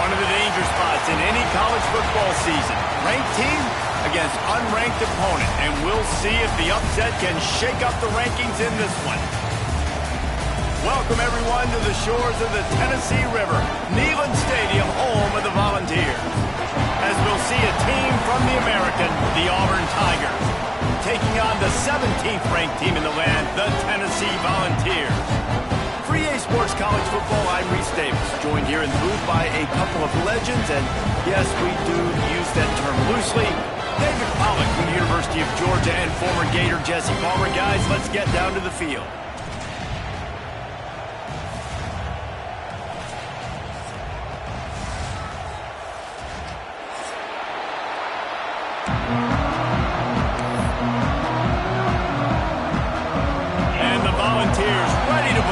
One of the danger spots in any college football season. Ranked team against unranked opponent. And we'll see if the upset can shake up the rankings in this one. Welcome, everyone, to the shores of the Tennessee River. Neyland Stadium, home of the Volunteers. As we'll see a team from the American, the Auburn Tigers, taking on the 17th ranked team in the land, the Tennessee Volunteers. For EA Sports College Football, I'm Reese Davis, joined here in the booth by a couple of legends, and yes, we do use that term loosely. David Pollock from the University of Georgia and former Gator Jesse Palmer. Guys, let's get down to the field.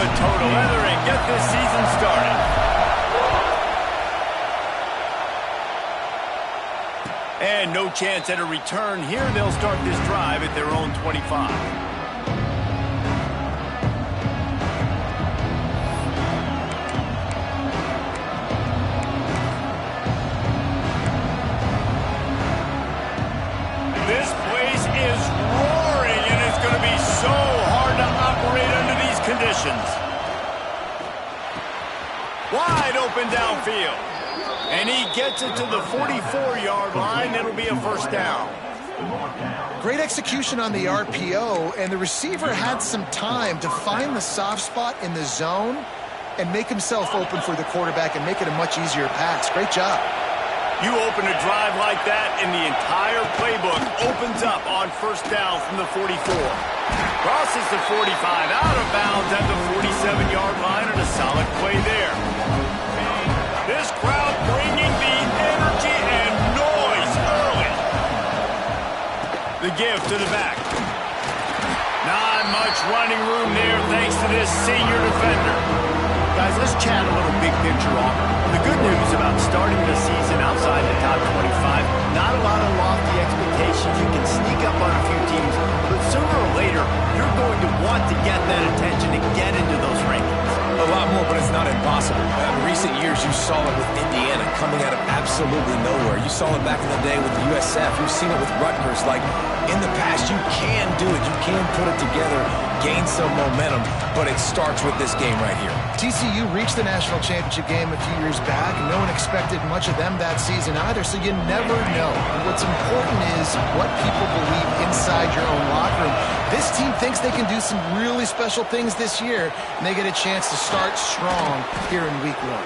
Total leather and get this season started. And no chance at a return here. They'll start this drive at their own 25. This place is roaring, and it's going to be so hard to operate under these conditions. Wide open downfield. And he gets it to the 44-yard line. It'll be a first down. Great execution on the RPO, and the receiver had some time to find the soft spot in the zone and make himself open for the quarterback and make it a much easier pass. Great job. You open a drive like that, and the entire playbook opens up on first down from the 44. Crosses the 45, out of bounds at the 47-yard line, and a solid play there. This crowd bringing the energy and noise early. The give to the back. Not much running room there thanks to this senior defender. Guys, let's chat a little big picture on the good news about starting the season outside the top 25. Not a lot of lofty expectations. You can sneak up on a few teams, but sooner or later, you're going to want to get that attention and get into those rankings. A lot more, but it's not impossible. In recent years, you saw it with Indiana coming out of absolutely nowhere. You saw it back in the day with the USF. You've seen it with Rutgers. Like, in the past, you can do it. You can put it together, gain some momentum, but it starts with this game right here. TCU reached the national championship game a few years back, and no one expected much of them that season either, so you never know. And what's important is what people believe inside your own locker room. This team thinks they can do some really special things this year, and they get a chance to start strong here in week one.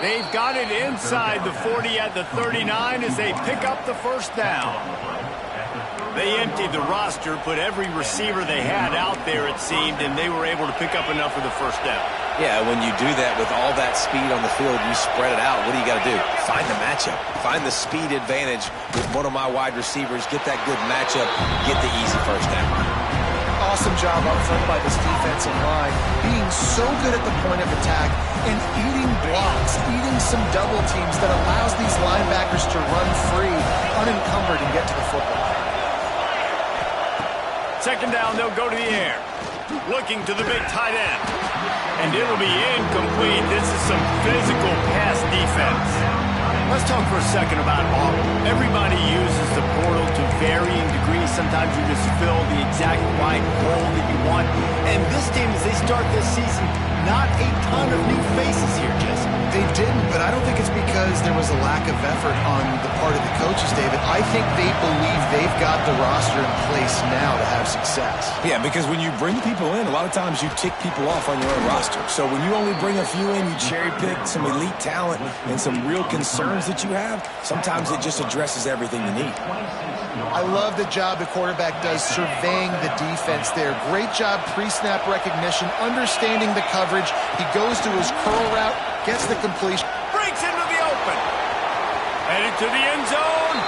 They've got it inside the 40 at the 39 as they pick up the first down. They emptied the roster, put every receiver they had out there, it seemed, and they were able to pick up enough for the first down. Yeah, when you do that with all that speed on the field, you spread it out. What do you got to do? Find the matchup. Find the speed advantage with one of my wide receivers. Get that good matchup. Get the easy first down. Awesome job up front by this defensive line, being so good at the point of attack and eating blocks, eating some double teams that allows these linebackers to run free, unencumbered, and get to the football. Second down, they'll go to the air. Looking to the big tight end. And it'll be incomplete. This is some physical pass defense. Let's talk for a second about Auburn. Everybody uses the portal to varying degrees. Sometimes you just fill the exact right hole that you want. And this team, as they start this season, not a ton of new faces here, Jesse. They didn't, but I don't think it's because there was a lack of effort on the part of the coaches, David. I think they believe they've got the roster in place now to have success. Yeah, because when you bring people in, a lot of times you tick people off on your own roster. So when you only bring a few in, you cherry pick some elite talent and some real concerns that you have, sometimes it just addresses everything you need. I love the job the quarterback does surveying the defense there. Great job pre-snap recognition, understanding the coverage. He goes to his curl route, gets the completion. Breaks into the open. Headed to the end zone.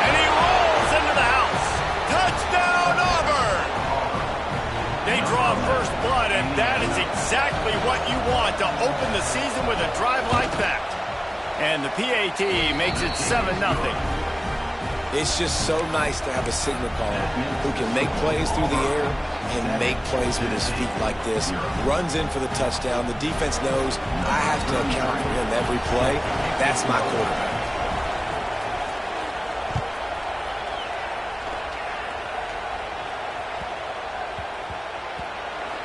And he rolls into the house. Touchdown, Auburn! They draw first blood, and that is exactly what you want to open the season with a drive like that. And the PAT makes it 7-0. It's just so nice to have a signal caller who can make plays through the air and make plays with his feet like this. Runs in for the touchdown. The defense knows I have to account for him every play. That's my quarterback.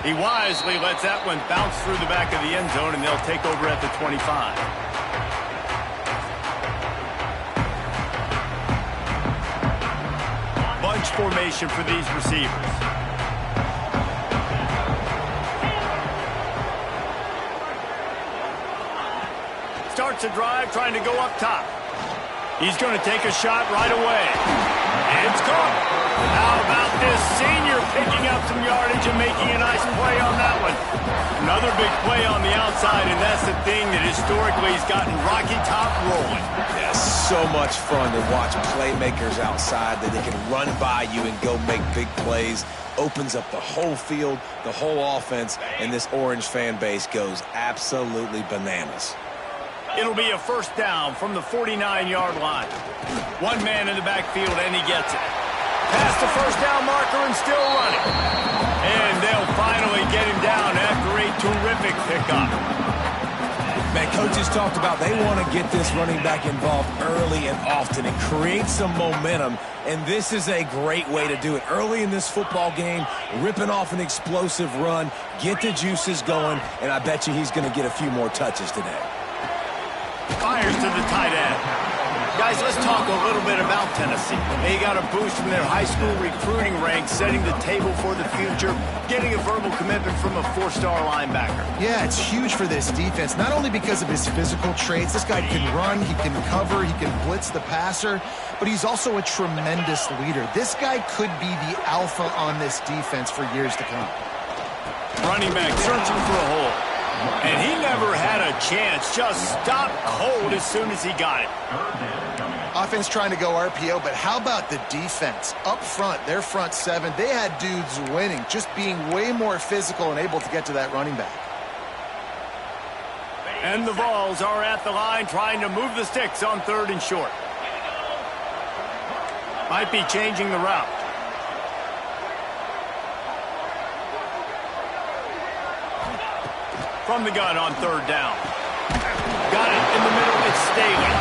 He wisely lets that one bounce through the back of the end zone, and they'll take over at the 25. Bunch formation for these receivers. Starts a drive trying to go up top. He's going to take a shot right away. It's caught. How about this senior picking up some yardage and making a nice play on that one? Another big play on the outside, and that's the thing that historically has gotten Rocky Top rolling. Yeah, so much fun to watch playmakers outside that they can run by you and go make big plays. Opens up the whole field, the whole offense, and this Orange fan base goes absolutely bananas. It'll be a first down from the 49-yard line. One man in the backfield, and he gets it. Past the first down marker and still running. And they'll finally get him down after a terrific pickup. Man, coaches talked about they want to get this running back involved early and often and create some momentum, and this is a great way to do it. Early in this football game, ripping off an explosive run, get the juices going, and I bet you he's going to get a few more touches today. Fires to the tight end. Guys, let's talk a little bit about Tennessee. They got a boost from their high school recruiting ranks, setting the table for the future, getting a verbal commitment from a four-star linebacker. Yeah, it's huge for this defense, not only because of his physical traits. This guy can run, he can cover, he can blitz the passer, but he's also a tremendous leader. This guy could be the alpha on this defense for years to come. Running back searching for a hole. And he never had a chance, just stopped cold as soon as he got it. Offense trying to go RPO, but how about the defense? Up front, their front seven, they had dudes winning, just being way more physical and able to get to that running back. And the Vols are at the line trying to move the sticks on 3rd and short. Might be changing the route. From the gun on 3rd down. Got it in the middle, it's Staley.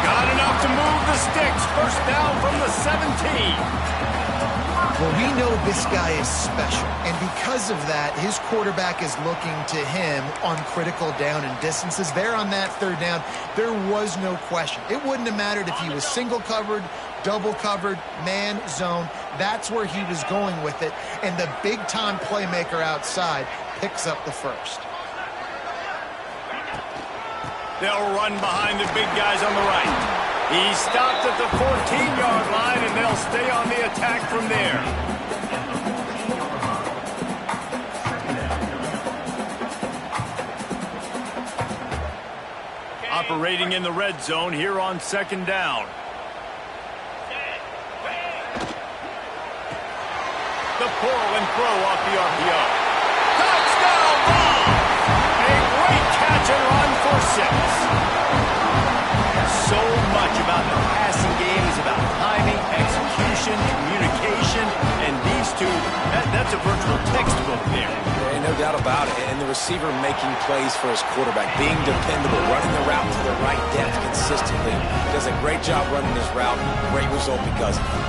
Got enough to move the sticks. First down from the 17. Well, we know this guy is special, and because of that, his quarterback is looking to him on critical down and distances. There on that 3rd down, there was no question. It wouldn't have mattered if he was single covered, double covered, man, zone. That's where he was going with it, and the big-time playmaker outside picks up the first. They'll run behind the big guys on the right. He stopped at the 14-yard line, and they'll stay on the attack from there. Operating in the red zone here on 2nd down. The pull and throw off the RPO. Touchdown ball! A great catch and run for 6. So much about the passing game is about timing, execution, communication, and these two, that's a virtual textbook there. Yeah, no doubt about it. And the receiver making plays for his quarterback, being dependable, running the route to the right depth consistently. Does a great job running his route. Great result because of it.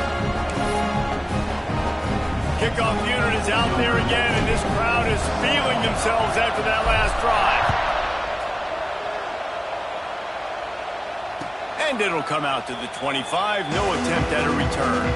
Kickoff unit is out there again, and this crowd is feeling themselves after that last drive. And it'll come out to the 25. No attempt at a return.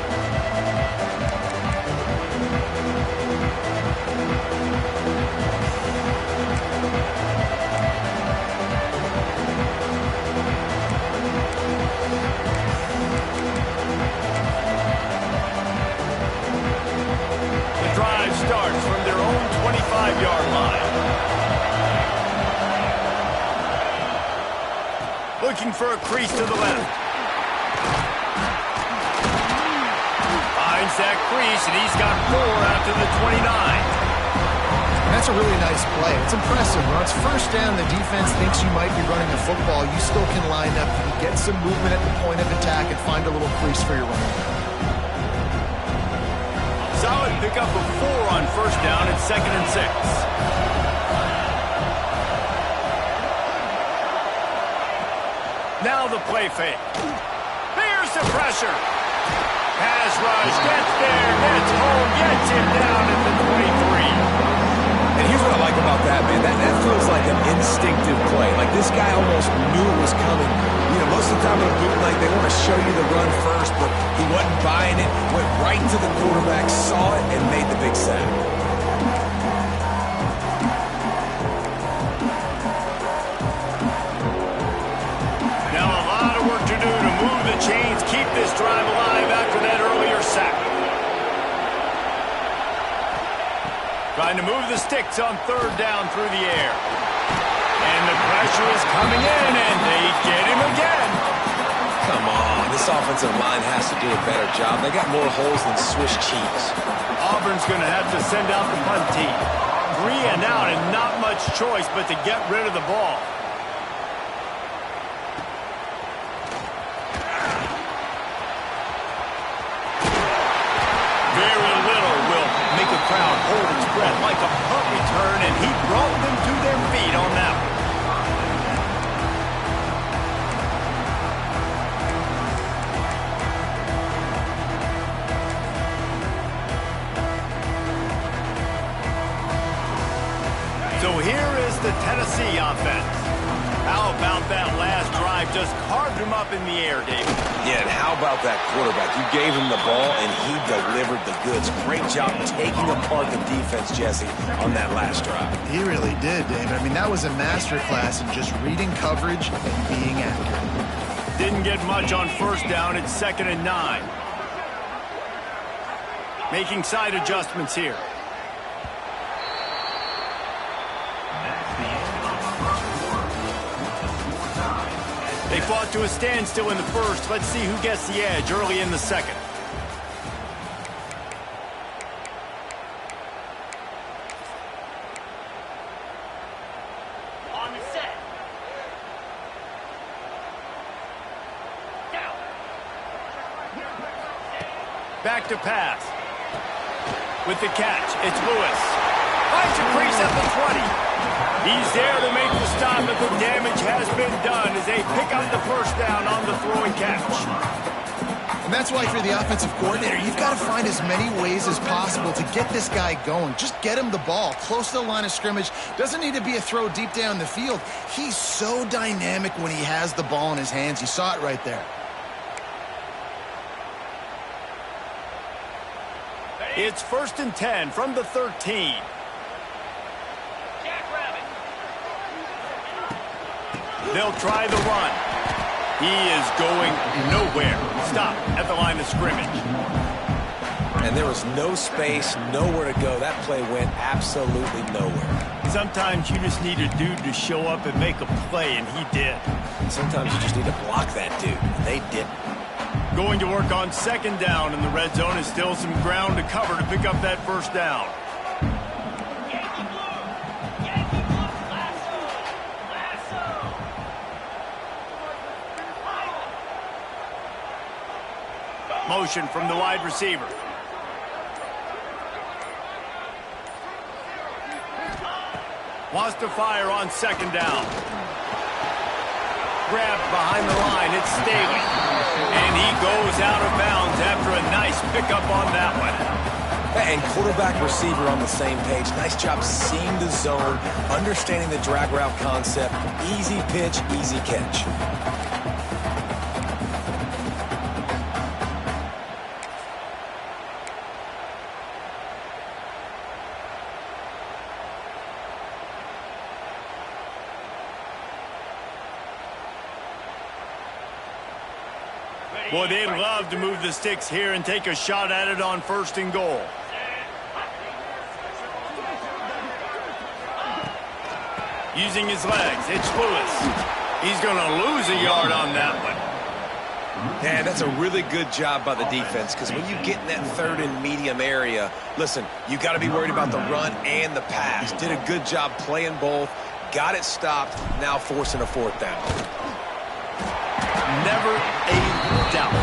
The drive starts from their own 25-yard line. Looking for a crease to the left. Finds that crease, and he's got 4 out to the 29. That's That's a really nice play. It's impressive. When it's first down, the defense thinks you might be running a football. You still can line up. You can get some movement at the point of attack and find a little crease for your running back. Solid pickup of 4 on first down at 2nd and 6. Now the play fake. Here's the pressure. Pass rush, gets there, gets home, gets him down at the 23. And here's what I like about that, man. That feels like an instinctive play. Like this guy almost knew it was coming. You know, most of the time in a bootleg, they want to show you the run first, but he wasn't buying it, went right to the quarterback, saw it, and made the big sack. Now a lot of work to do to move the chains, keep this drive alive after that earlier sack. Trying to move the sticks on 3rd down through the air. And the pressure is coming in, and they get him again. Come on, this offensive line has to do a better job. They got more holes than Swiss cheese. Auburn's going to have to send out the punt team. 3 and out, and not much choice but to get rid of the ball. Very little will make a crowd hold its breath like a punt return, and he brought them to their feet on that one. So here is the Tennessee offense. How about that last drive? Just carved him up in the air, David. Yeah, and how about that quarterback? You gave him the ball, and he delivered the goods. Great job taking apart the defense, Jesse, on that last drive. He really did, David. I mean, that was a masterclass in just reading coverage and being accurate. Didn't get much on first down. It's 2nd and 9. Making side adjustments here. They fought to a standstill in the first. Let's see who gets the edge early in the second. On the set. Down. Back to pass. With the catch, it's Lewis. Finds a crease at the 20. He's there to make the stop, but the damage has been done as they pick up the first down on the throwing catch. And that's why if you're the offensive coordinator, you've got to find as many ways as possible to get this guy going. Just get him the ball close to the line of scrimmage. Doesn't need to be a throw deep down the field. He's so dynamic when he has the ball in his hands. You saw it right there. It's 1st and 10 from the 13. They'll try the run. He is going nowhere. Stop at the line of scrimmage. And there was no space, nowhere to go. That play went absolutely nowhere. Sometimes you just need a dude to show up and make a play, and he did. Sometimes you just need to block that dude, and they didn't. Going to work on 2nd down, and the red zone is still some ground to cover to pick up that first down. Motion from the wide receiver. Wants to fire on 2nd down. Grabbed behind the line. It's Staley. And he goes out of bounds after a nice pickup on that one. And quarterback receiver on the same page. Nice job seeing the zone, understanding the drag route concept. Easy pitch, easy catch. Boy, they'd love to move the sticks here and take a shot at it on 1st and goal. Using his legs, it's Lewis. He's going to lose a yard on that one. And that's a really good job by the defense, because when you get in that third and medium area, listen, you got to be worried about the run and the pass. Did a good job playing both, got it stopped, now forcing a fourth down. Never a doubt.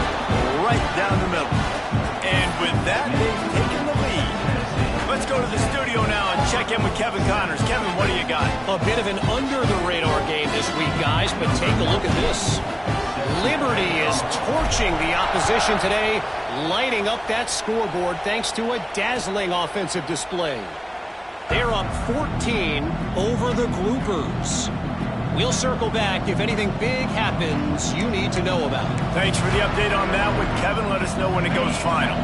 Right down the middle. And with that, they've taken the lead. Let's go to the studio now and check in with Kevin Connors. Kevin, what do you got? A bit of an under-the-radar game this week, guys, but take a look at this. Liberty is torching the opposition today, lighting up that scoreboard thanks to a dazzling offensive display. They're up 14 over the Groupers. We'll circle back if anything big happens you need to know about. Thanks for the update on that one, Kevin. Let us know when it goes final.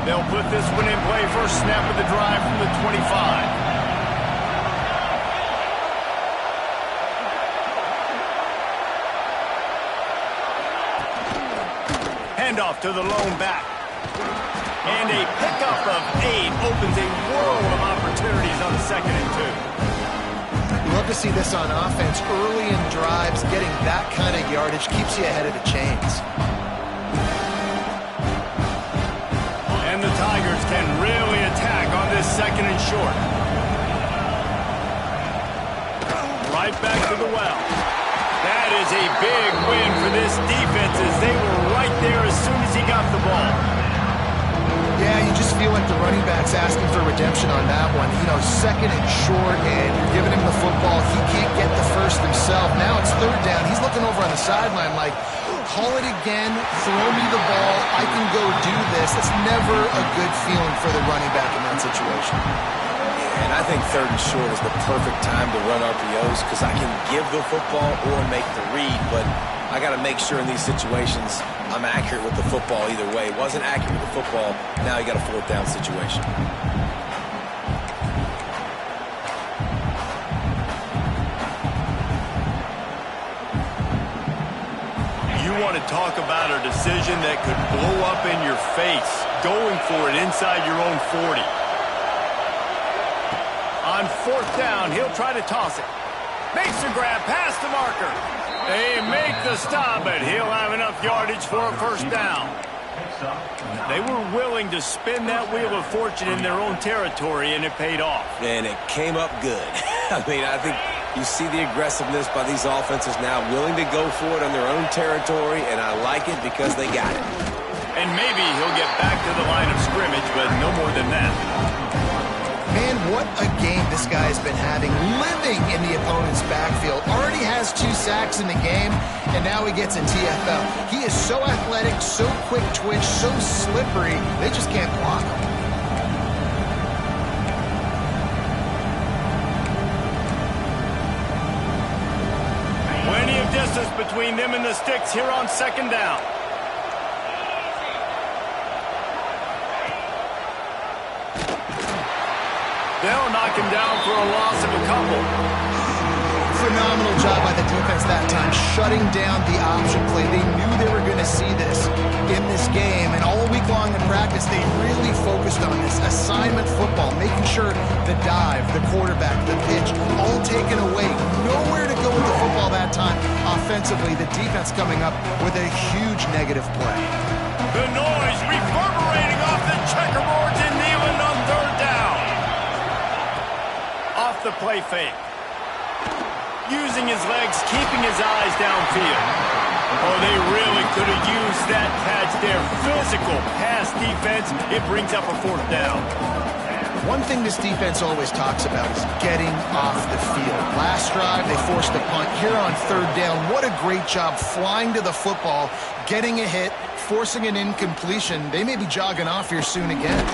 They'll put this one in play. First snap of the drive from the 25. Handoff to the lone back. And a pickup of 8 opens a world of opportunities on 2nd and 2. Love to see this on offense. Early in drives, getting that kind of yardage keeps you ahead of the chains. And the Tigers can really attack on this 2nd and short. Right back to the well. That is a big win for this defense, as they were right there as soon as he got the ball. Yeah, you just feel like the running back's asking for redemption on that one. You know, 2nd and short, and you're giving him the football. He can't get the first himself. Now it's 3rd down. He's looking over on the sideline like, call it again, throw me the ball, I can go do this. It's never a good feeling for the running back in that situation. And I think 3rd and short is the perfect time to run RPOs, because I can give the football or make the read, but I got to make sure in these situations I'm accurate with the football either way. Wasn't accurate with the football, now you got a 4th down situation. You want to talk about a decision that could blow up in your face, going for it inside your own 40. On 4th down, he'll try to toss it. Makes the grab past the marker. They make the stop, but he'll have enough yardage for a 1st down. They were willing to spin that wheel of fortune in their own territory, and it paid off. And it came up good. I mean, I think you see the aggressiveness by these offenses now, willing to go for it on their own territory, and I like it because they got it. And maybe he'll get back to the line of scrimmage, but no more than that. Man, what a game this guy has been having, living in the opponent's backfield. Already has 2 sacks in the game, and now he gets a TFL. He is so athletic, so quick twitch, so slippery, they just can't block him. Plenty of distance between them and the sticks here on 2nd down. They'll knock him down for a loss of a couple. Phenomenal job by the defense that time, shutting down the option play. They knew they were going to see this in this game, and all week long in practice, they really focused on this assignment football, making sure the dive, the quarterback, the pitch, all taken away. Nowhere to go with the football that time. Offensively, the defense coming up with a huge negative play. The noise reverberating off the checkerboards in Neyland on 3rd down. Off the play fake. Using his legs, keeping his eyes downfield. Oh, they really could have used that catch there. Physical pass defense. It brings up a 4th down. One thing this defense always talks about is getting off the field. Last drive, they forced a punt. Here on 3rd down, what a great job flying to the football, getting a hit, forcing an incompletion. They may be jogging off here soon again.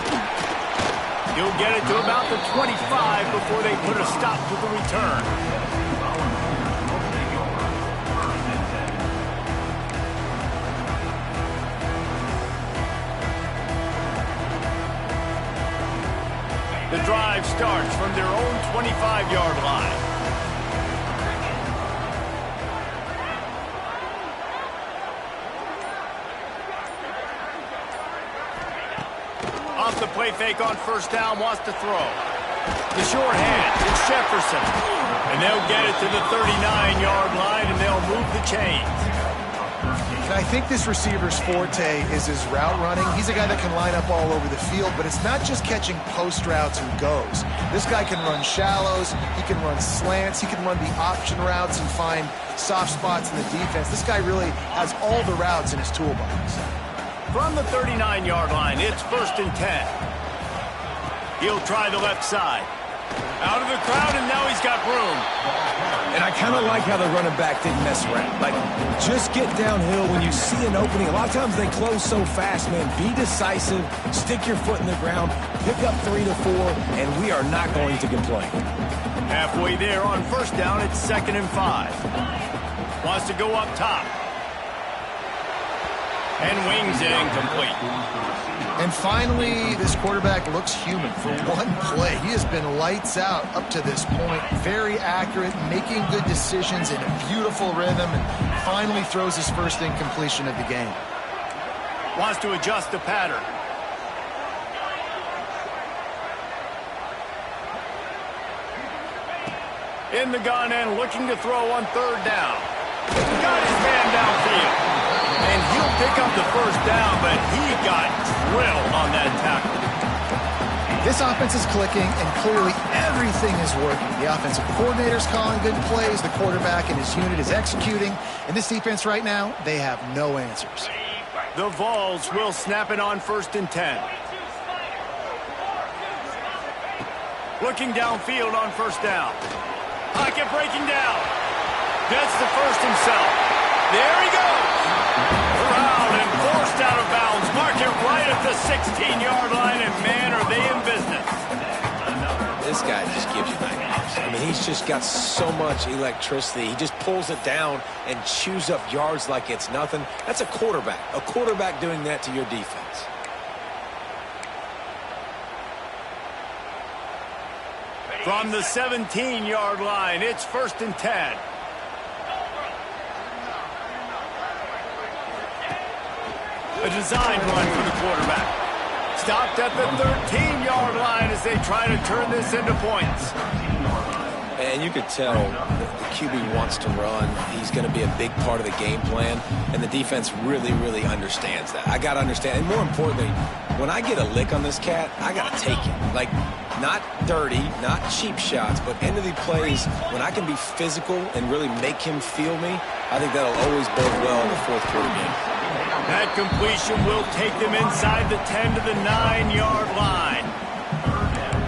He'll get it to about the 25 before they put a stop to the return. The drive starts from their own 25-yard line. Off the play fake on 1st down, wants to throw. The short hand, it's Jefferson. And they'll get it to the 39-yard line, and they'll move the chains. And I think this receiver's forte is his route running. He's a guy that can line up all over the field, but it's not just catching post routes and goes. This guy can run shallows, he can run slants, he can run the option routes and find soft spots in the defense. This guy really has all the routes in his toolbox. From the 39-yard line, it's 1st and 10. He'll try the left side. Out of the crowd, and now he's got room. And I kind of like how the running back didn't mess around. Like, just get downhill when you see an opening. A lot of times they close so fast, man. Be decisive, stick your foot in the ground, pick up 3 to 4, and we are not going to complain. Halfway there on 1st down, it's 2nd and 5. Wants to go up top. And wings it incomplete. And finally, this quarterback looks human for one play. He has been lights out up to this point. Very accurate, making good decisions in a beautiful rhythm, and finally throws his first incompletion of the game. Wants to adjust the pattern. In the gun and looking to throw on 3rd down. Got his man downfield. And he'll pick up the 1st down, but he got drilled on that tackle. This offense is clicking, and clearly everything is working. The offensive coordinator's calling good plays, the quarterback and his unit is executing, and this defense right now, they have no answers. The Vols will snap it on 1st and 10. Looking downfield on 1st down. Pocket breaking down. Gets the 1st himself. There he goes. Around and forced out of bounds. Mark it right at the 16-yard line, and man, are they in business. This guy just gives you nightmares. I mean, he's just got so much electricity. He just pulls it down and chews up yards like it's nothing. That's a quarterback. A quarterback doing that to your defense. From the 17-yard line, it's 1st and 10. A design run for the quarterback. Stopped at the 13-yard line as they try to turn this into points. And you could tell the QB wants to run. He's going to be a big part of the game plan, and the defense really, really understands that. I got to understand, and more importantly, when I get a lick on this cat, I got to take it. Like, not dirty, not cheap shots, but end of the plays, when I can be physical and really make him feel me, I think that'll always bode well in the 4th quarter game. That completion will take them inside the 10 to the 9-yard line.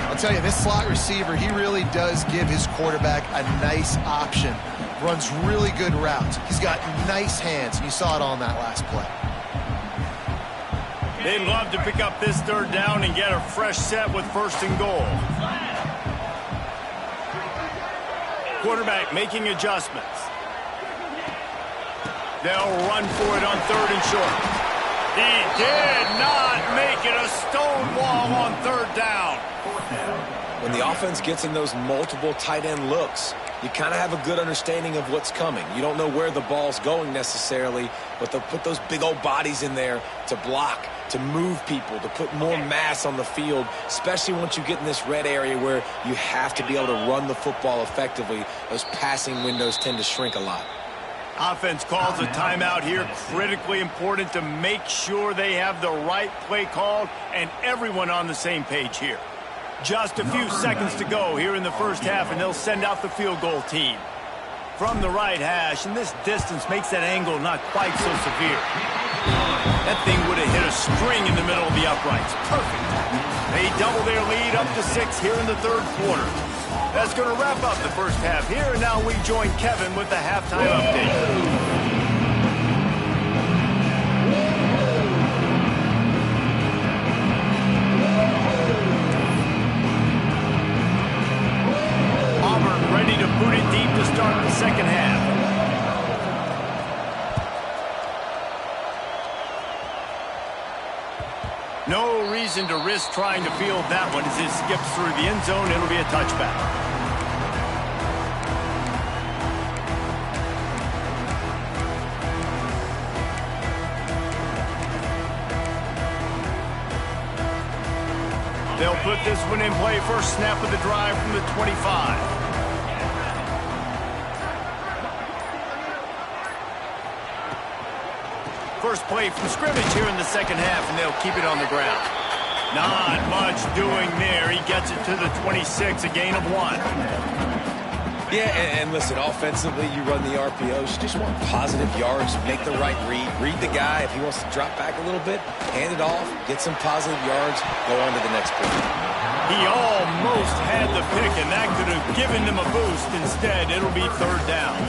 I'll tell you, this slot receiver, he really does give his quarterback a nice option. Runs really good routes. He's got nice hands, and you saw it all in that last play. They'd love to pick up this 3rd down and get a fresh set with 1st and goal. Quarterback making adjustments. They'll run for it on 3rd and short. He did not make it a stone wall on 3rd down. When the offense gets in those multiple tight end looks, you kind of have a good understanding of what's coming. You don't know where the ball's going necessarily, but they'll put those big old bodies in there to block, to move people, to put more mass on the field, especially once you get in this red area where you have to be able to run the football effectively. Those passing windows tend to shrink a lot. Offense calls a timeout here. Critically important to make sure they have the right play called and everyone on the same page here. Just a few seconds to go here in the 1st half, and they'll send out the field goal team. From the right hash, and this distance makes that angle not quite so severe. That thing would have hit a string in the middle of the uprights. Perfect. They double their lead up to 6 here in the 3rd quarter. That's going to wrap up the 1st half here, and now we join Kevin with the halftime update. Auburn ready to boot it deep to start the 2nd half. No reason to risk trying to field that one as it skips through the end zone. It'll be a touchback. They'll put this one in play. First snap of the drive from the 25. First play from scrimmage here in the second half, and they'll keep it on the ground. Not much doing there. He gets it to the 26, a gain of 1. Yeah, and listen, offensively, you run the RPOs. You just want positive yards, make the right read. Read the guy. If he wants to drop back a little bit, hand it off, get some positive yards, go on to the next play. He almost had the pick, and that could have given them a boost. Instead, it'll be third down.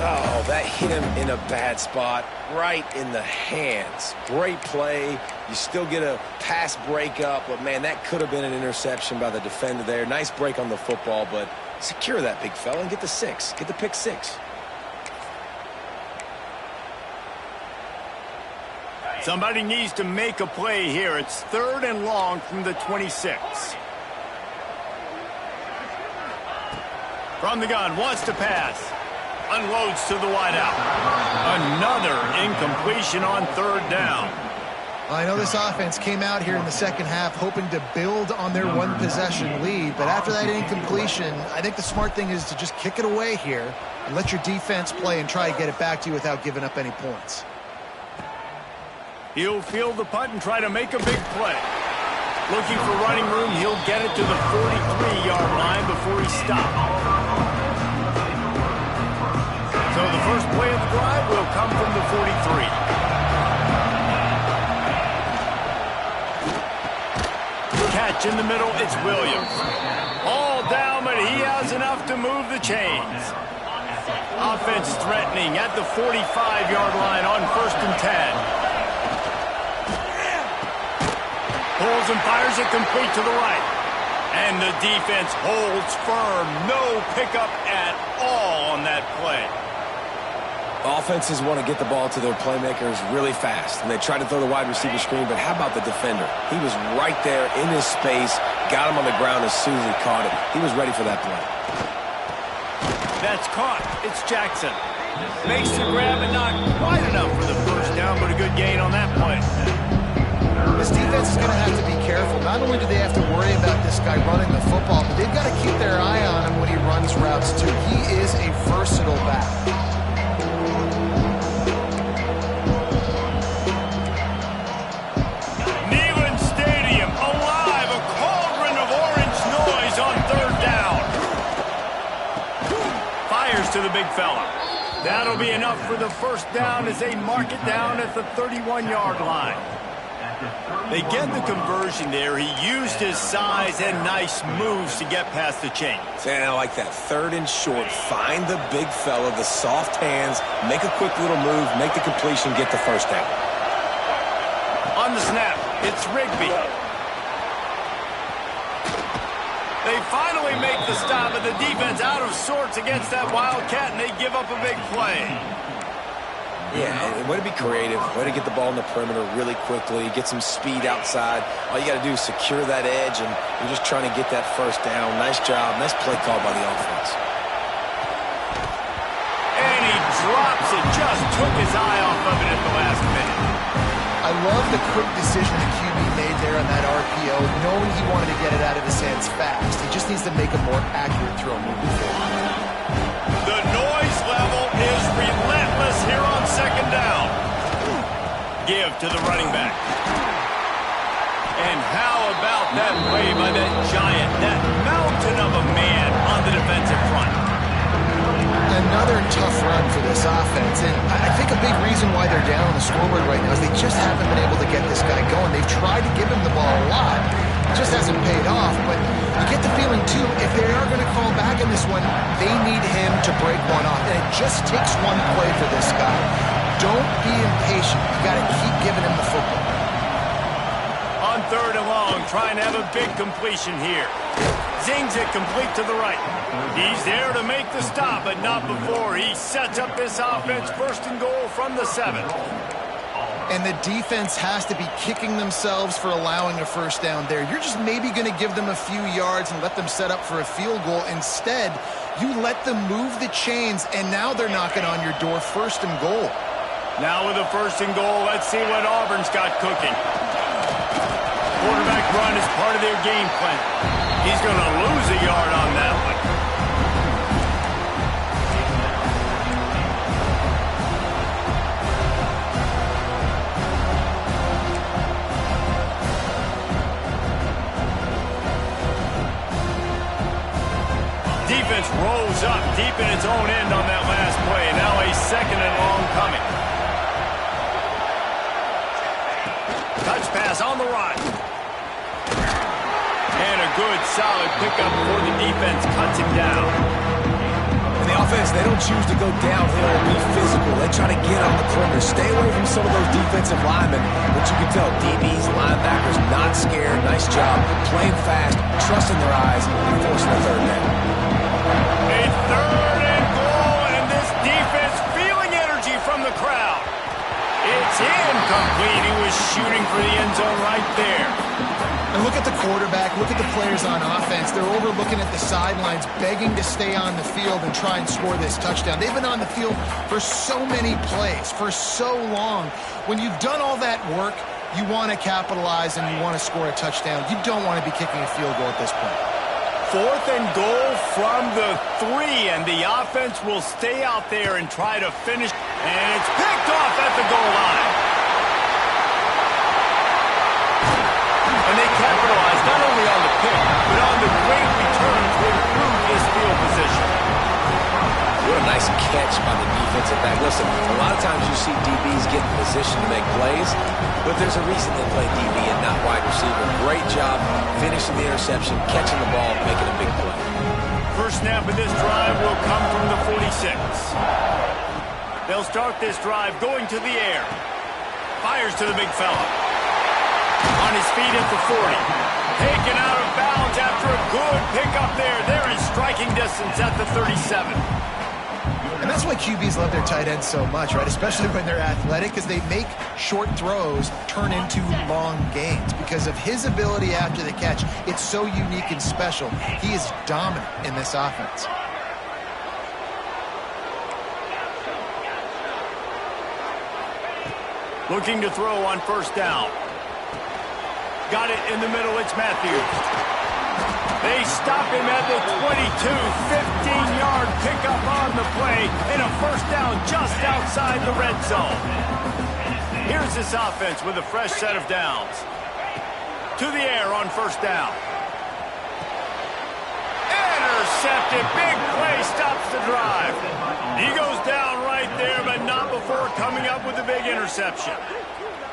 Oh, that hit him in a bad spot, right in the hands. Great play. You still get a pass breakup, but, man, that could have been an interception by the defender there. Nice break on the football, but secure that big fella and get the 6. Get the pick 6. Somebody needs to make a play here. It's third and long from the 26. From the gun, wants to pass. Unloads to the wideout. Another incompletion on third down. I know this offense came out here in the second half hoping to build on their one-possession lead, but after that incompletion, I think the smart thing is to just kick it away here and let your defense play and try to get it back to you without giving up any points. He'll field the punt and try to make a big play. Looking for running room, he'll get it to the 43-yard line before he stops. So the first play of the drive will come from the 43. Catch in the middle, it's Williams. All down, but he has enough to move the chains. Offense threatening at the 45-yard line on 1st and 10. Pulls and fires it complete to the right. And the defense holds firm. No pickup at all on that play. Offenses want to get the ball to their playmakers really fast, and they try to throw the wide receiver screen, but how about the defender? He was right there in his space, got him on the ground as soon as he caught it. He was ready for that play. That's caught. It's Jackson. Makes the grab and not quite enough for the first down, but a good gain on that play. This defense is going to have to be careful. Not only do they have to worry about this guy running the football, but they've got to keep their eye on him when he runs routes, too. He is a versatile back. To the big fella. That'll be enough for the first down as they mark it down at the 31-yard line. They get the conversion there. He used his size and nice moves to get past the chains. And I like that. Third and short. Find the big fella, the soft hands, make a quick little move, make the completion, get the first down. On the snap, it's Rigby. They finally make the stop, but the defense out of sorts against that Wildcat, and they give up a big play. Yeah, and way to be creative, way to get the ball in the perimeter really quickly, get some speed outside. All you got to do is secure that edge, and you're just trying to get that first down. Nice job, nice play call by the offense. And he drops it, just took his eye off of it at the last minute. I love the quick decision the QB made there on that RPO, knowing he wanted to get it out of his hands fast. He just needs to make a more accurate throw moving forward. The noise level is relentless here on second down. Give to the running back. And how about that play by that giant, that mountain of a man on the defensive front? Another tough run for this offense, and I think a big reason why they're down on the scoreboard right now is they just haven't been able to get this guy going. They've tried to give him the ball a lot. It just hasn't paid off, but you get the feeling, too, if they are going to call back in this one, they need him to break one off, and it just takes one play for this guy. Don't be impatient. You got to keep giving him the football. On third and long, trying to have a big completion here. Zings it complete to the right. He's there to make the stop, but not before he sets up this offense first and goal from the 7. And the defense has to be kicking themselves for allowing a first down there. You're just maybe going to give them a few yards and let them set up for a field goal. Instead, you let them move the chains, and now they're knocking on your door first and goal. Now with a first and goal, let's see what Auburn's got cooking. Quarterback run is part of their game plan. He's going to lose a yard on that one. defense rose up deep in its own end on that last play. Now a second and long coming. Touch pass on the run. And a good, solid pickup before the defense cuts him down. And the offense, they don't choose to go downhill and be physical. They try to get on the perimeter, stay away from some of those defensive linemen. But you can tell DBs, linebackers, not scared. Nice job playing fast, trusting their eyes, and forcing the third down. A third and goal, and this defense feeling energy from the crowd. It's incomplete. He was shooting for the end zone right there. And look at the quarterback, look at the players on offense. They're overlooking at the sidelines, begging to stay on the field and try and score this touchdown. They've been on the field for so many plays, for so long. When you've done all that work, you want to capitalize and you want to score a touchdown. You don't want to be kicking a field goal at this point. Fourth and goal from the 3, and the offense will stay out there and try to finish. And it's picked off at the goal line. And they capitalize not only on the pick, but on the great return to improve this field position. What a nice catch by the defensive back. Listen, a lot of times you see DBs get in position to make plays, but there's a reason they play DB and not wide receiver. Great job finishing the interception, catching the ball, making a big play. First snap of this drive will come from the 46. They'll start this drive going to the air. Fires to the big fella. On his feet at the 40. Taken out of bounds after a good pickup there. They're in striking distance at the 37. And that's why QBs love their tight ends so much, right? Especially when they're athletic, because they make short throws turn into long gains. Because of his ability after the catch, it's so unique and special. He is dominant in this offense. Looking to throw on first down. Got it in the middle, it's Matthews. They stop him at the 22, 15-yard pickup on the play, and a first down just outside the red zone. Here's this offense with a fresh set of downs. To the air on first down. Intercepted, big play, stops the drive. He goes down right there, but not before coming up with a big interception.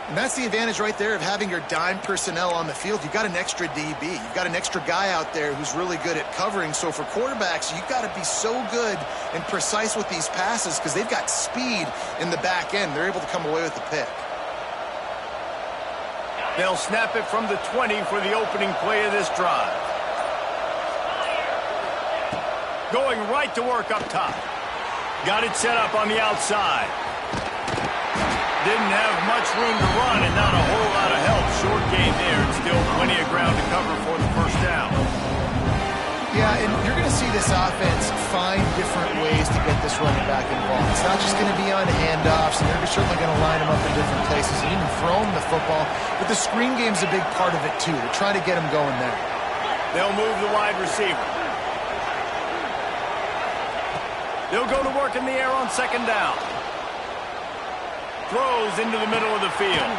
And that's the advantage right there of having your dime personnel on the field. You've got an extra DB. You've got an extra guy out there who's really good at covering. So for quarterbacks, you've got to be so good and precise with these passes because they've got speed in the back end. They're able to come away with the pick. They'll snap it from the 20 for the opening play of this drive. Going right to work up top. Got it set up on the outside. Didn't have much room to run and not a whole lot of help. Short gain there and still plenty of ground to cover for the first down. Yeah, and you're going to see this offense find different ways to get this running back involved. It's not just going to be on handoffs, and they're certainly going to line him up in different places and even throw him the football. But the screen game's a big part of it, too. They're trying to get him going there. They'll move the wide receiver. They'll go to work in the air on second down. Throws into the middle of the field.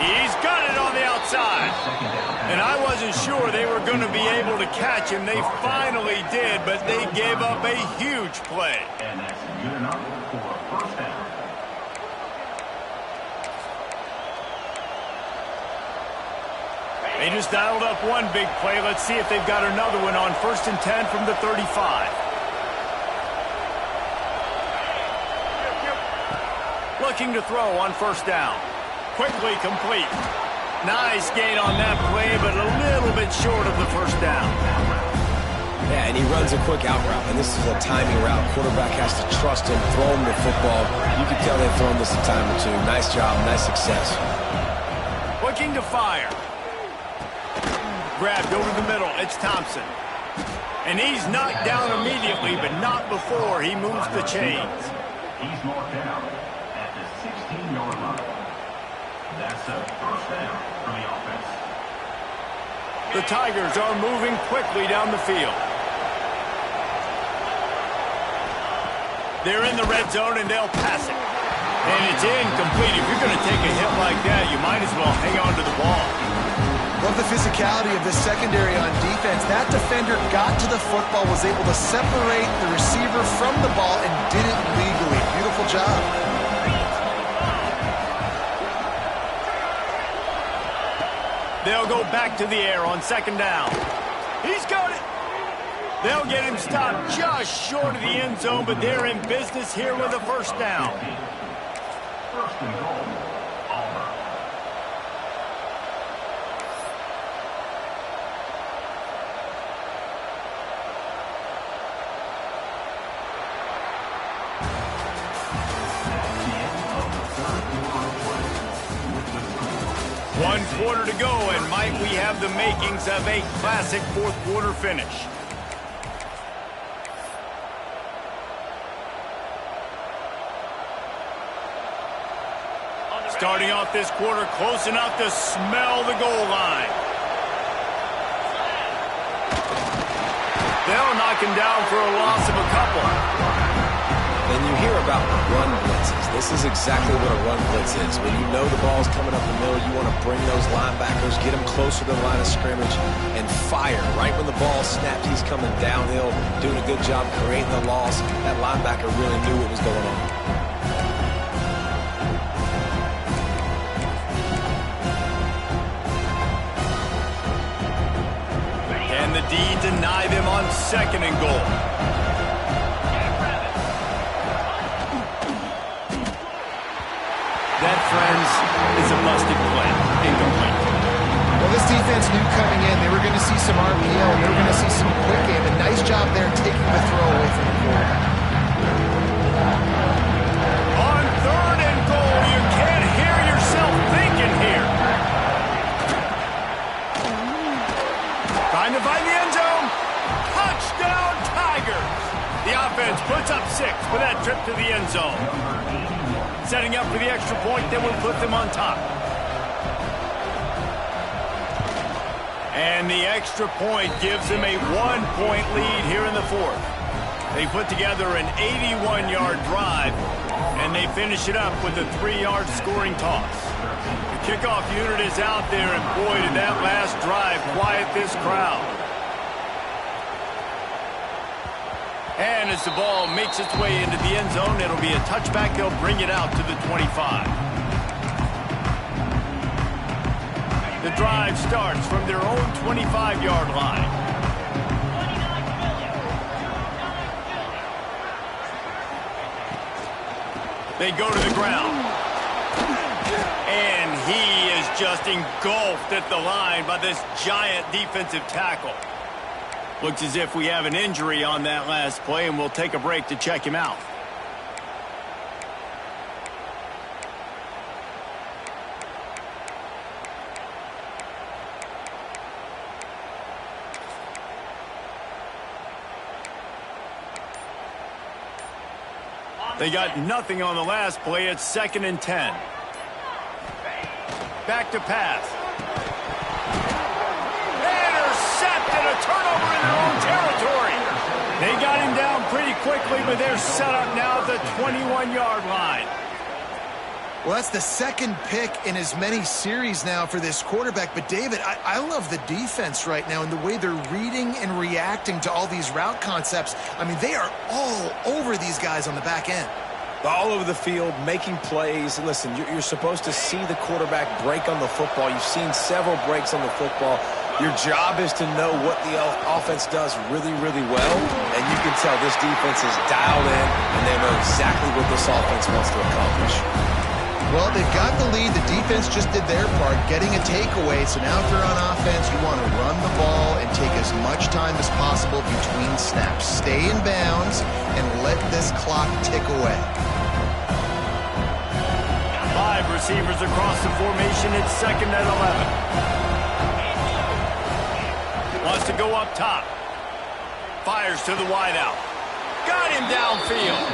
He's got it on the outside. And I wasn't sure they were going to be able to catch him. They finally did, but they gave up a huge play. And that's good enough for a first down. They just dialed up one big play. Let's see if they've got another one on 1st and 10 from the 35. Looking to throw on first down. Quickly complete. Nice gain on that play, but a little bit short of the first down. Yeah, and he runs a quick out route, and this is a timing route. Quarterback has to trust him, throw him the football. You can tell they've thrown this a time or two. Nice job, nice success. Looking to fire. Grabbed over the middle. It's Thompson. And he's knocked down immediately, but not before he moves the chains. He's marked down at the 16-yard line. That's a first down for the offense. The Tigers are moving quickly down the field. They're in the red zone, and they'll pass it. And it's incomplete. If you're going to take a hit like that, you might as well hang on to the ball. Love the physicality of this secondary on defense. That defender got to the football, was able to separate the receiver from the ball, and did it legally. Beautiful job. They'll go back to the air on second down. He's got it. They'll get him stopped just short of the end zone, but they're in business here with a first down. First and goal, Auburn. One quarter to go, and might we have the makings of a classic fourth quarter finish. Starting off this quarter close enough to smell the goal line. They'll knock him down for a loss of a couple. Then you hear about run blitzes. This is exactly what a run blitz is. When you know the ball's coming up the middle, you want to bring those linebackers, get them closer to the line of scrimmage, and fire. Right when the ball snaps, he's coming downhill, doing a good job creating the loss. That linebacker really knew what was going on. And the D deny them on second and goal. That, friends, is a busted play. Incomplete. Well, this defense knew coming in they were going to see some RPO, and they were going to see some quick game. A nice job there taking the throw away from the quarterback. On third and goal, you can't hear yourself thinking here. Trying to find the end zone. Touchdown, Tigers. The offense puts up 6 with that trip to the end zone. Setting up for the extra point that will put them on top. And the extra point gives them a 1-point lead here in the fourth. They put together an 81-yard drive, and they finish it up with a 3-yard scoring toss. The kickoff unit is out there, and boy, did that last drive quiet this crowd. And as the ball makes its way into the end zone, it'll be a touchback. They'll bring it out to the 25. The drive starts from their own 25-yard line. They go to the ground. And he is just engulfed at the line by this giant defensive tackle. Looks as if we have an injury on that last play, and we'll take a break to check him out. They got nothing on the last play. It's 2nd and 10. Back to pass. Intercepted, a turnover in their own territory. They got him down pretty quickly, but they're set up now at the 21-yard line. Well, that's the second pick in as many series now for this quarterback. But, David, I love the defense right now and the way they're reading and reacting to all these route concepts. I mean, they are all over these guys on the back end. All over the field, making plays. Listen, you're supposed to see the quarterback break on the football. You've seen several breaks on the football. Your job is to know what the offense does really, really well. And you can tell this defense is dialed in, and they know exactly what this offense wants to accomplish. Well, they've got the lead. The defense just did their part, getting a takeaway. So now if they're on offense, you want to run the ball and take as much time as possible between snaps. Stay in bounds and let this clock tick away. 5 receivers across the formation. It's 2nd and 11. Wants to go up top. Fires to the wideout. Got him downfield.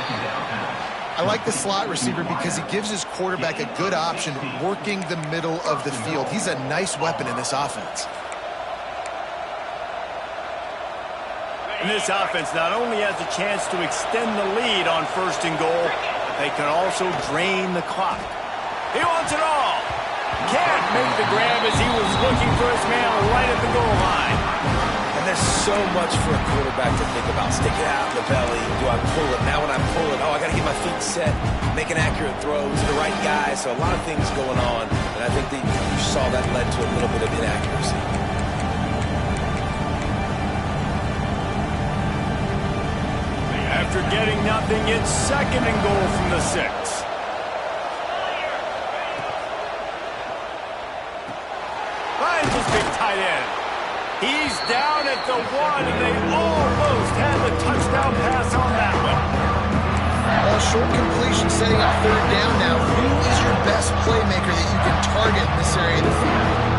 I like the slot receiver because he gives his quarterback a good option working the middle of the field. He's a nice weapon in this offense. And this offense not only has a chance to extend the lead on 1st and goal, they can also drain the clock. He wants it all. can't make the grab as he was looking for his man right at the goal line. And there's so much for a quarterback to think about. Stick it out in the belly. Do I pull it? Now when I pull it, I got to get my feet set, making accurate throws to the right guy. So a lot of things going on. And I think that you saw that led to a little bit of inaccuracy. After getting nothing, it's 2nd and goal from the 6. Finds his big tight end. He's down at the 1, and they almost had the touchdown pass on that one. Well, short completion setting up 3rd down now. Who is your best playmaker that you can target in this area of the field?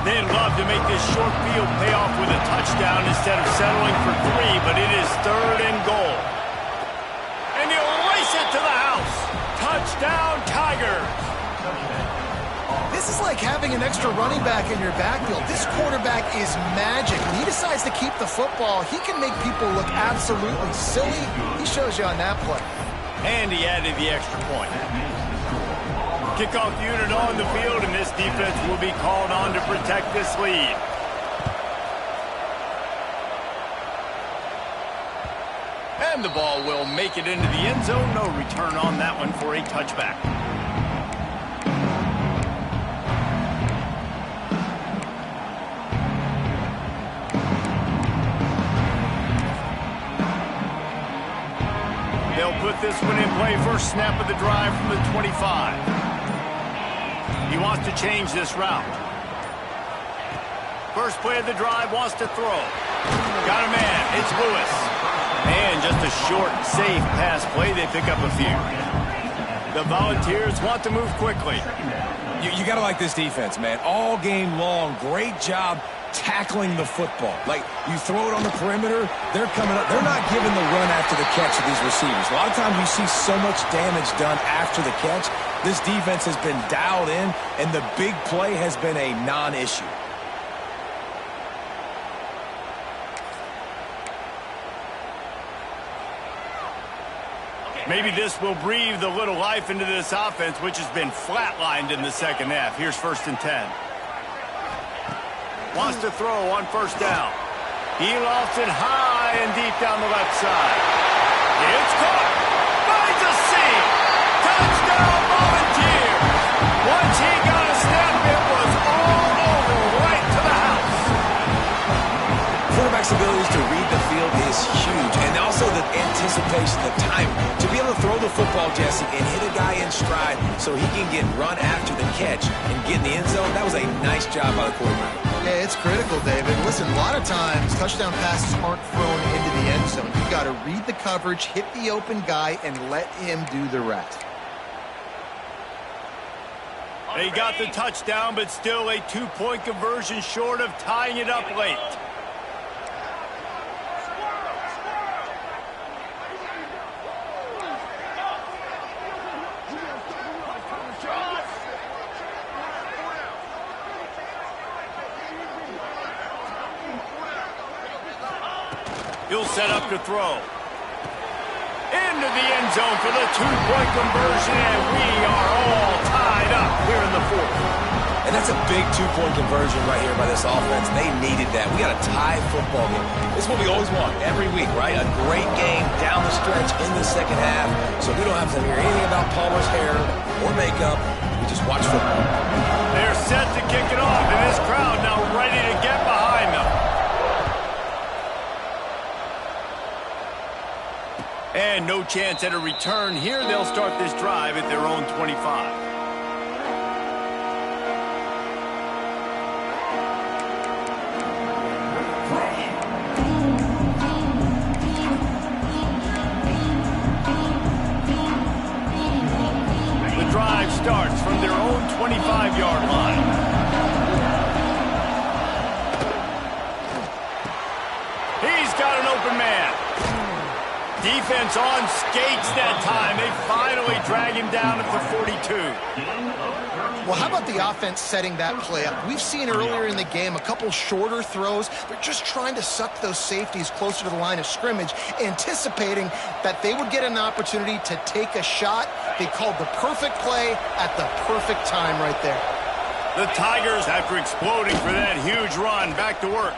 They'd love to make this short field pay off with a touchdown instead of settling for 3, but it is 3rd and goal. And he'll race it to the house. Touchdown, Tigers. This is like having an extra running back in your backfield. This quarterback is magic. When he decides to keep the football, he can make people look absolutely silly. He shows you on that play. And he added the extra point. Kickoff unit on the field, and this defense will be called on to protect this lead. And the ball will make it into the end zone. No return on that one for a touchback. They'll put this one in play. First snap of the drive from the 25. He wants to change this route. First play of the drive, wants to throw. Got a man. It's Lewis. And just a short, safe pass play. They pick up a few. The Volunteers want to move quickly. You got to like this defense, man. All game long, great job tackling the football. Like, you throw it on the perimeter, they're coming up. They're not giving the run after the catch to these receivers. A lot of times you see so much damage done after the catch. This defense has been dialed in, and the big play has been a non-issue. Maybe this will breathe a little life into this offense, which has been flatlined in the 2nd half. Here's 1st and 10. Wants to throw on 1st down. He lofts it high and deep down the left side. It's caught. Finds a seam. Touchdown, Volunteers. Once he got a snap, it was all over, right to the house. Quarterback's abilities to read the field is huge, and also the anticipation, the time to be able to throw the football, Jesse, and hit a guy in stride so he can get run after the catch and get in the end zone. That was a nice job by the quarterback. Yeah, it's critical, David. Listen, a lot of times touchdown passes aren't thrown into the end zone. You've got to read the coverage, hit the open guy, and let him do the rest. They got the touchdown, but still a 2-point conversion short of tying it up late. He'll set up to throw. Into the end zone for the 2-point conversion, and we are all tied up here in the 4th. And that's a big 2-point conversion right here by this offense. They needed that. We got a tie football game. This is what we always want every week, right? A great game down the stretch in the 2nd half, so we don't have to hear anything about Palmer's hair or makeup. We just watch football. They're set to kick it off, and this crowd now ready to get behind them. And no chance at a return here. They'll start this drive at their own 25. The drive starts from their own 25-yard line. He's got an open man. Defense on skates that time. They finally drag him down at the 42. Well, how about the offense setting that play up? We've seen earlier in the game a couple shorter throws. They're just trying to suck those safeties closer to the line of scrimmage, anticipating that they would get an opportunity to take a shot. They called the perfect play at the perfect time right there. The Tigers, after exploding for that huge run, back to work.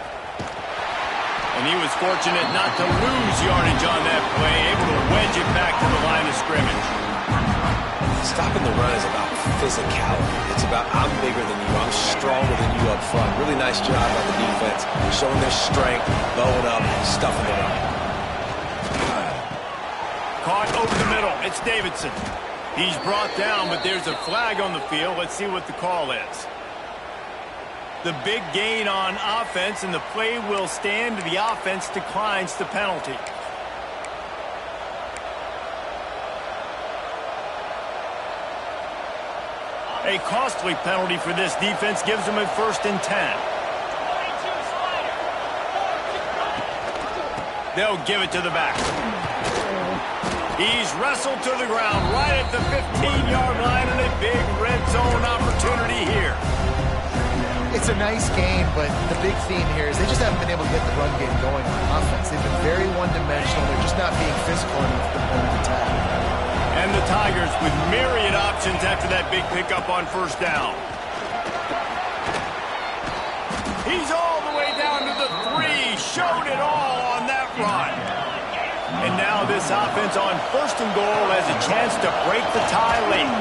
And he was fortunate not to lose yardage on that play, able to wedge it back to the line of scrimmage. Stopping the run is about physicality. It's about I'm bigger than you, I'm stronger than you up front. Really nice job by the defense, showing their strength, bowing up, stuffing the run. Caught over the middle. It's Davidson. He's brought down, but there's a flag on the field. Let's see what the call is. The big gain on offense, and the play will stand. The offense declines the penalty. A costly penalty for this defense gives them a 1st and 10. They'll give it to the back. He's wrestled to the ground right at the 15-yard line, and a big red zone opportunity here. It's a nice game, but the big theme here is they just haven't been able to get the run game going on offense. They've been very one-dimensional. They're just not being physical enough to point of attack. And the Tigers with myriad options after that big pickup on 1st down. He's all the way down to the 3. Showed it all on that run. And now this offense on 1st and goal has a chance to break the tie late.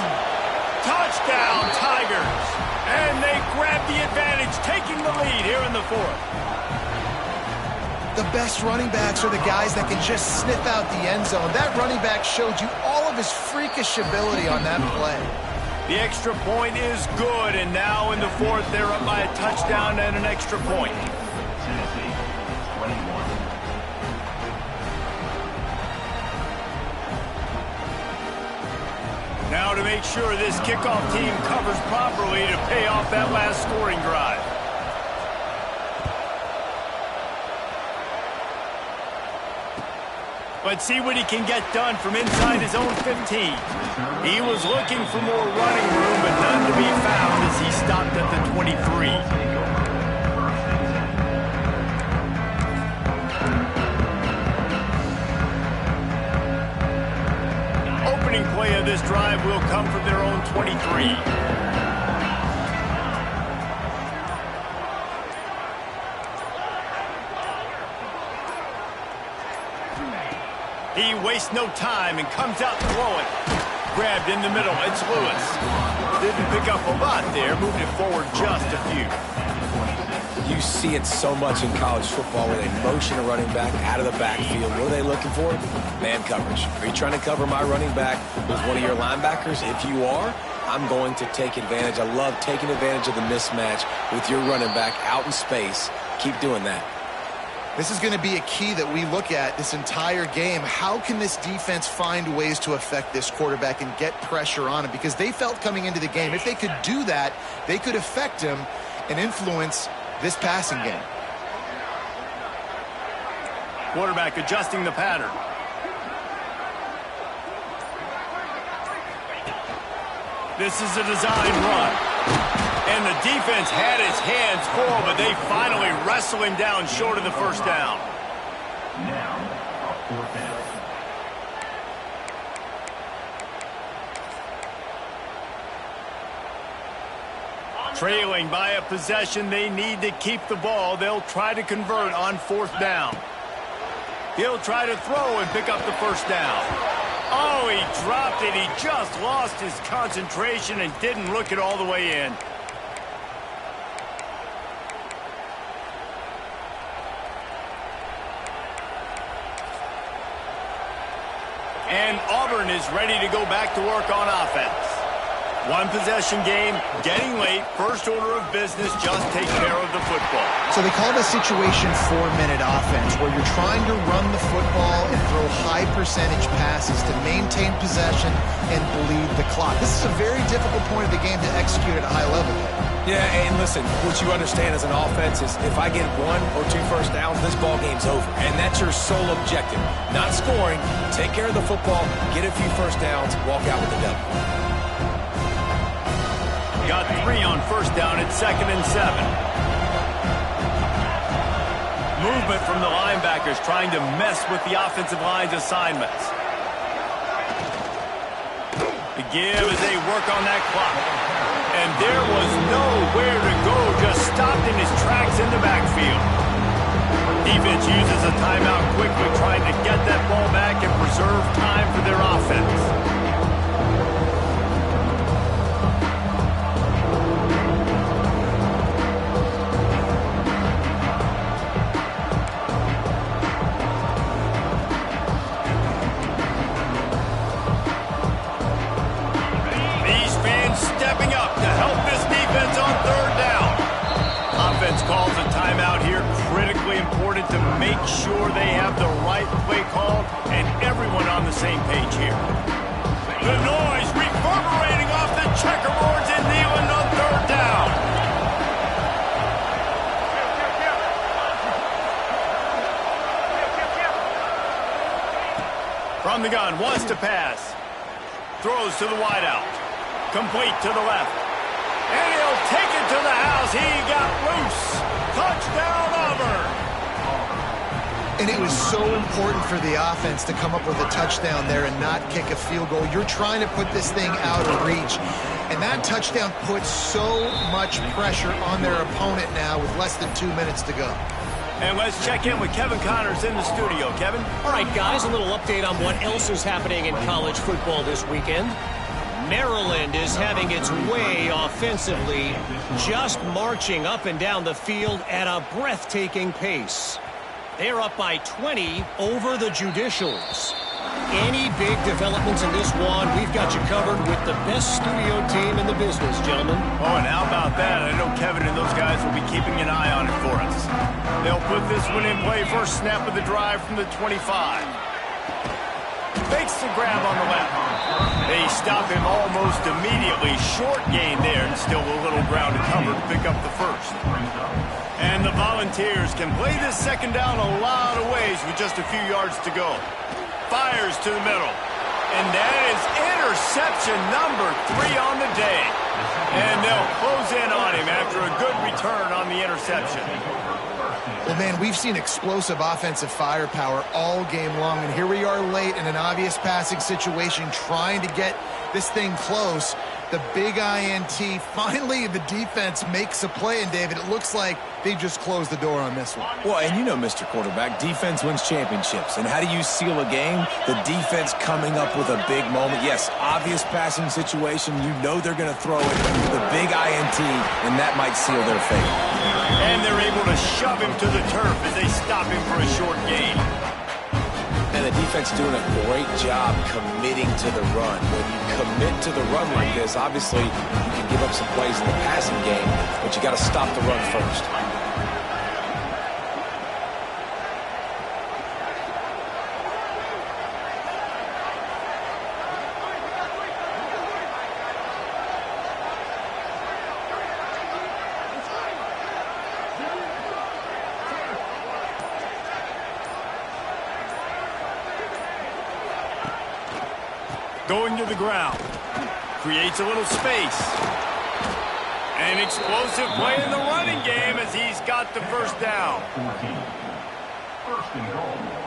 Touchdown, Tigers! And they grab the advantage, taking the lead here in the 4th. The best running backs are the guys that can just sniff out the end zone. That running back showed you all of his freakish ability on that play. The extra point is good, and now in the 4th, they're up by a touchdown and an extra point. Tennessee, 21. Now to make sure this kickoff team covers properly to pay off that last scoring drive. Let's see what he can get done from inside his own 15. He was looking for more running room, but none to be found as he stopped at the 23. Opening play of this drive will come from their own 23. He wastes no time and comes out throwing. Grabbed in the middle. It's Lewis. Didn't pick up a lot there. Moved it forward just a few. You see it so much in college football where they motion a running back out of the backfield. What are they looking for? Man coverage. Are you trying to cover my running back with one of your linebackers? If you are, I'm going to take advantage. I love taking advantage of the mismatch with your running back out in space. Keep doing that. This is going to be a key that we look at this entire game. How can this defense find ways to affect this quarterback and get pressure on him? Because they felt coming into the game, if they could do that, they could affect him and influence this passing game. Quarterback adjusting the pattern. This is a design run. And the defense had his hands full, but they finally wrestle him down short of the 1st down. Now, a 4th down. Trailing by a possession, they need to keep the ball. They'll try to convert on 4th down. He'll try to throw and pick up the 1st down. Oh, he dropped it. He just lost his concentration and didn't look it all the way in. And Auburn is ready to go back to work on offense. One possession game, getting late, first order of business, just take care of the football. So they call this situation 4-minute offense, where you're trying to run the football and throw high percentage passes to maintain possession and bleed the clock. This is a very difficult point of the game to execute at a high level. Yeah, and listen, what you understand as an offense is if I get 1 or 2 first downs, this ball game's over. And that's your sole objective. Not scoring, take care of the football, get a few first downs, walk out with a W. Got 3 on first down at 2nd and 7. Movement from the linebackers trying to mess with the offensive line's assignments. The give as they work on that clock. And there was nowhere to go, just stopped in his tracks in the backfield. Defense uses a timeout quickly, trying to get that ball back and preserve time for their offense. Calls a timeout here, critically important to make sure they have the right play called and everyone on the same page here. The noise reverberating off the checkerboards in Neyland on 3rd down. From the gun, wants to pass. Throws to the wideout. Complete to the left. And he'll take it to the house. He got loose. Touchdown, Auburn. And it was so important for the offense to come up with a touchdown there and not kick a field goal. You're trying to put this thing out of reach. And that touchdown puts so much pressure on their opponent now with less than 2 minutes to go. And let's check in with Kevin Connors in the studio. Kevin? All right, guys, a little update on what else is happening in college football this weekend. Maryland is having its way offensively, just marching up and down the field at a breathtaking pace. They're up by 20 over the Judicials. Any big developments in this one, we've got you covered with the best studio team in the business, gentlemen. Oh, and how about that? I know Kevin and those guys will be keeping an eye on it for us. They'll put this one in play first snap of the drive from the 25. Fakes the grab on the left. They stop him almost immediately. Short gain there, and still a little ground to cover to pick up the first. And the Volunteers can play this 2nd down a lot of ways with just a few yards to go. Fires to the middle. And that is interception number 3 on the day. And they'll close in on him after a good return on the interception. Well, man, we've seen explosive offensive firepower all game long, and here we are late in an obvious passing situation trying to get this thing close. The big INT, finally the defense makes a play, and David, it looks like they just closed the door on this one. Well, and you know, Mr. Quarterback, defense wins championships. And how do you seal a game? The defense coming up with a big moment. Yes, obvious passing situation. You know they're going to throw it. The big INT, and that might seal their fate. And they're able to shove him to the turf as they stop him for a short gain. And the defense doing a great job committing to the run. When you commit to the run like this, obviously you can give up some plays in the passing game, but you got to stop the run first. Going to the ground. Creates a little space. An explosive play in the running game as he's got the first down. 14. 1st and goal.